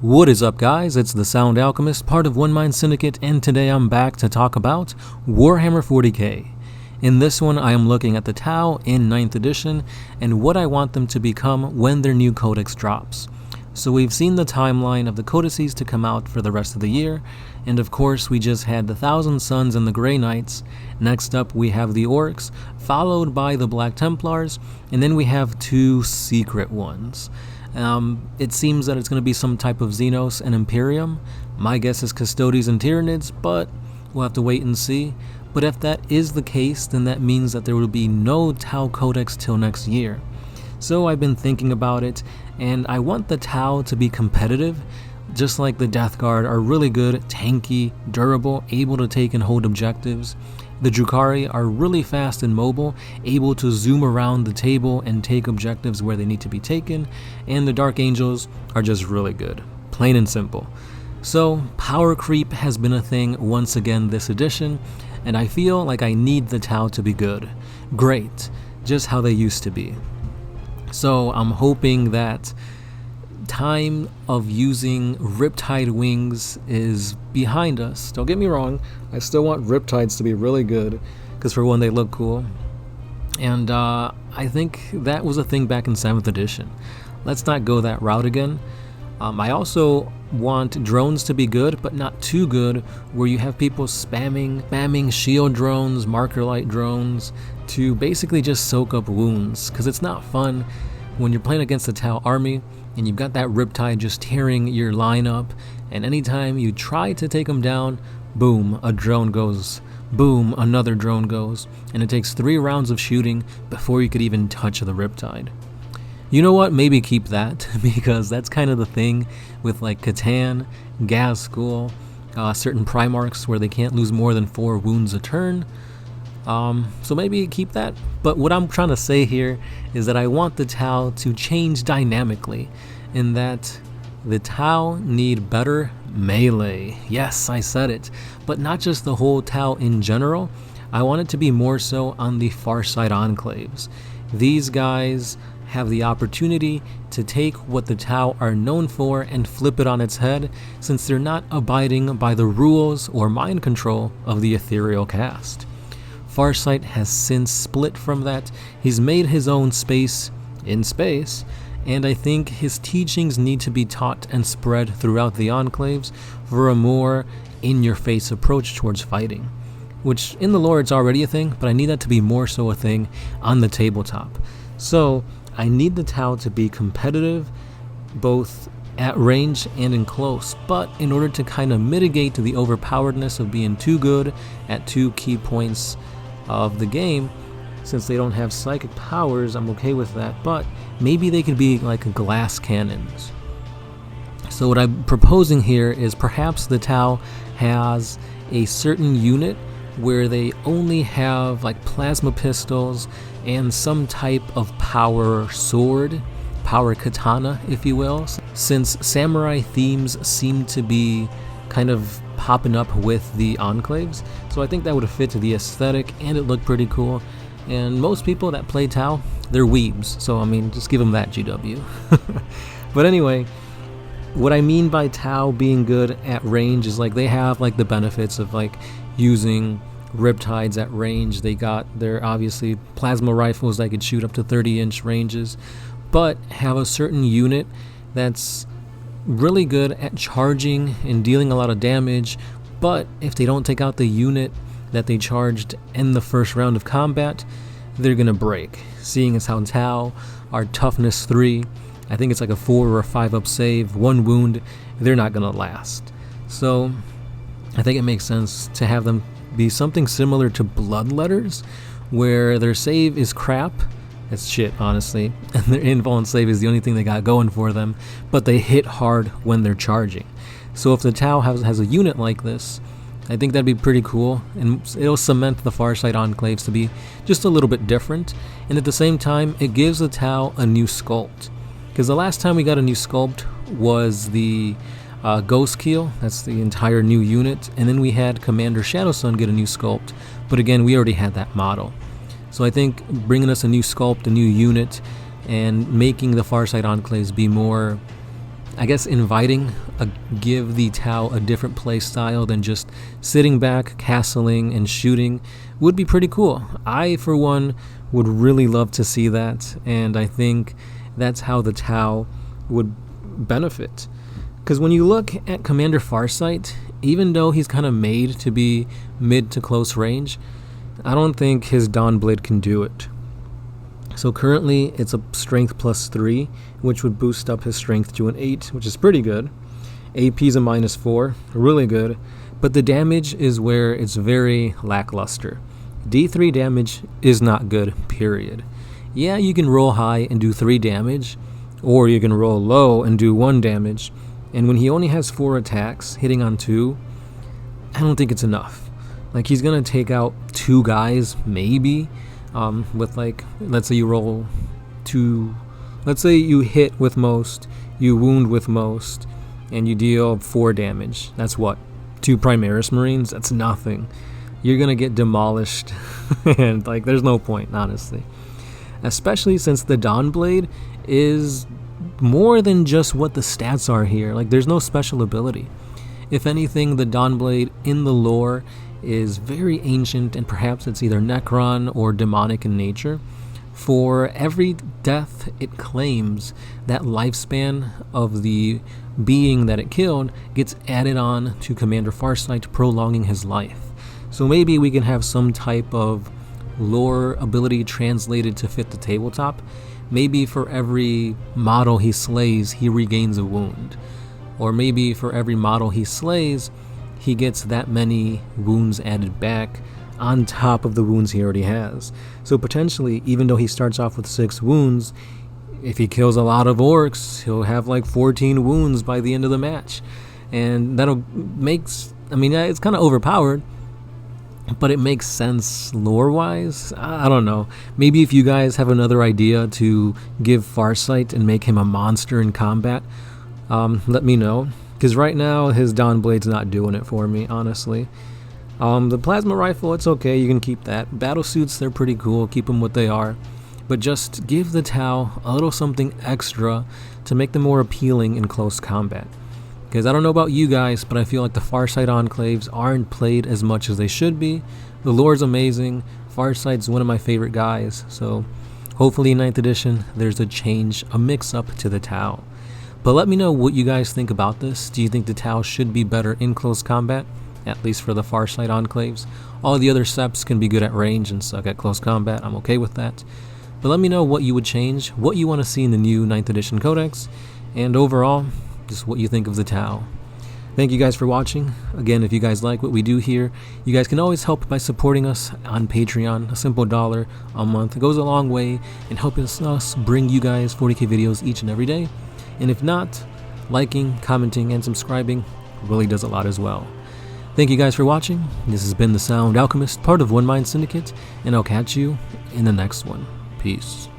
What is up, guys? It's the Sound Alchemist, part of One Mind Syndicate, and today I'm back to talk about Warhammer 40K. In this one, I am looking at the Tau in 9th edition and what I want them to become when their new codex drops. So we've seen the timeline of the codices to come out for the rest of the year, and of course we just had the Thousand Suns and the Grey Knights. Next up we have the Orcs, followed by the Black Templars, and then we have two secret ones. It seems that it's going to be some type of Xenos and Imperium. My guess is Custodes and Tyranids, but we'll have to wait and see. But if that is the case, then that means that there will be no Tau Codex till next year. So I've been thinking about it, and I want the Tau to be competitive, just like the Death Guard are really good, tanky, durable, able to take and hold objectives. The Drukhari are really fast and mobile, able to zoom around the table and take objectives where they need to be taken, and the Dark Angels are just really good, plain and simple. So power creep has been a thing once again this edition, and I feel like I need the Tau to be good. Great, just how they used to be. So I'm hoping that time of using Riptide wings is behind us. Don't get me wrong, I still want Riptides to be really good, because for one, they look cool. And I think that was a thing back in 7th edition. Let's not go that route again. I also want drones to be good, but not too good, where you have people spamming shield drones, marker light drones, to basically just soak up wounds, because it's not fun when you're playing against the Tau army, and you've got that Riptide just tearing your line up, and anytime you try to take them down, boom, a drone goes, boom, another drone goes, and it takes 3 rounds of shooting before you could even touch the Riptide. You know what, maybe keep that, because that's kind of the thing with like Catan, Gaz-School, certain Primarchs where they can't lose more than 4 wounds a turn. So maybe keep that. But what I'm trying to say here is that I want the Tau to change dynamically, in that the Tau need better melee. Yes, I said it. But not just the whole Tau in general. I want it to be more so on the Farsight Enclaves. These guys have the opportunity to take what the Tau are known for and flip it on its head, since they're not abiding by the rules or mind control of the Ethereal Caste. Farsight has since split from that. He's made his own space in space, and I think his teachings need to be taught and spread throughout the enclaves for a more in-your-face approach towards fighting. Which in the lore it's already a thing, but I need that to be more so a thing on the tabletop. So I need the Tau to be competitive, both at range and in close, but in order to kind of mitigate the overpoweredness of being too good at 2 key points of the game, since they don't have psychic powers, I'm okay with that, but maybe they could be like glass cannons. So what I'm proposing here is perhaps the Tau has a certain unit where they only have like plasma pistols and some type of power sword, power katana, if you will, since samurai themes seem to be kind of popping up with the enclaves. So I think that would fit the aesthetic, and it looked pretty cool. And most people that play Tau, they're weebs, so I mean, just give them that, GW. But anyway, what I mean by Tau being good at range is like they have like the benefits of like using Riptides at range. They got their obviously plasma rifles that could shoot up to 30-inch ranges, but have a certain unit that's really good at charging and dealing a lot of damage. But if they don't take out the unit that they charged in the first round of combat, they're gonna break. Seeing as how Tau are toughness 3, I think it's like a 4 or a 5 up save, 1 wound, they're not gonna last. So I think it makes sense to have them be something similar to Bloodletters, where their save is crap. It's shit, honestly, and their invuln save is the only thing they got going for them, but they hit hard when they're charging. So if the Tau has a unit like this, I think that'd be pretty cool, and it'll cement the Farsight Enclaves to be just a little bit different, and at the same time, it gives the Tau a new sculpt. Because the last time we got a new sculpt was the Ghost Keel, that's the entire new unit, and then we had Commander Shadowsun get a new sculpt, but again, we already had that model. So I think bringing us a new sculpt, a new unit, and making the Farsight Enclaves be more I guess give the Tau a different play style than just sitting back, castling, and shooting would be pretty cool. I, for one, would really love to see that, and I think that's how the Tau would benefit. Because when you look at Commander Farsight, even though he's kind of made to be mid to close range, I don't think his Dawnblade can do it. So currently it's a strength +3, which would boost up his strength to an 8, which is pretty good. AP's a -4, really good. But the damage is where it's very lackluster. D3 damage is not good, period. Yeah, you can roll high and do 3 damage, or you can roll low and do 1 damage. And when he only has 4 attacks, hitting on 2, I don't think it's enough. Like, he's gonna take out 2 guys, maybe, with like, let's say you roll 2, let's say you hit with most, you wound with most, and you deal 4 damage. That's what? 2 Primaris Marines? That's nothing. You're gonna get demolished, and like, there's no point, honestly. Especially since the Dawnblade is more than just what the stats are here. Like, there's no special ability. If anything, the Dawnblade in the lore is very ancient, and perhaps it's either Necron or demonic in nature. For every death it claims, that lifespan of the being that it killed gets added on to Commander Farsight, prolonging his life. So maybe we can have some type of lore ability translated to fit the tabletop. Maybe for every model he slays, he regains a wound. Or maybe for every model he slays, he gets that many wounds added back on top of the wounds he already has. So potentially, even though he starts off with 6 wounds, if he kills a lot of orcs, he'll have like 14 wounds by the end of the match. And that'll makes, I mean, it's kind of overpowered, but it makes sense lore-wise. I don't know. Maybe if you guys have another idea to give Farsight and make him a monster in combat, let me know. Because right now, his Dawnblade's not doing it for me, honestly. The plasma rifle, it's okay, you can keep that. Battle suits, they're pretty cool, keep them what they are. But just give the Tau a little something extra to make them more appealing in close combat. Because I don't know about you guys, but I feel like the Farsight Enclaves aren't played as much as they should be. The lore's amazing, Farsight's one of my favorite guys, so hopefully in 9th edition, there's a change, a mix-up to the Tau. But let me know what you guys think about this. Do you think the Tau should be better in close combat? At least for the Farsight Enclaves. All the other seps can be good at range and suck at close combat. I'm okay with that. But let me know what you would change, what you want to see in the new 9th edition codex, and overall, just what you think of the Tau. Thank you guys for watching. Again, if you guys like what we do here, you guys can always help by supporting us on Patreon. A simple $1 a month goes a long way in helping us bring you guys 40K videos each and every day. And if not, liking, commenting, and subscribing really does a lot as well. Thank you guys for watching. This has been the Sound Alchemist, part of One Mind Syndicate, and I'll catch you in the next one. Peace.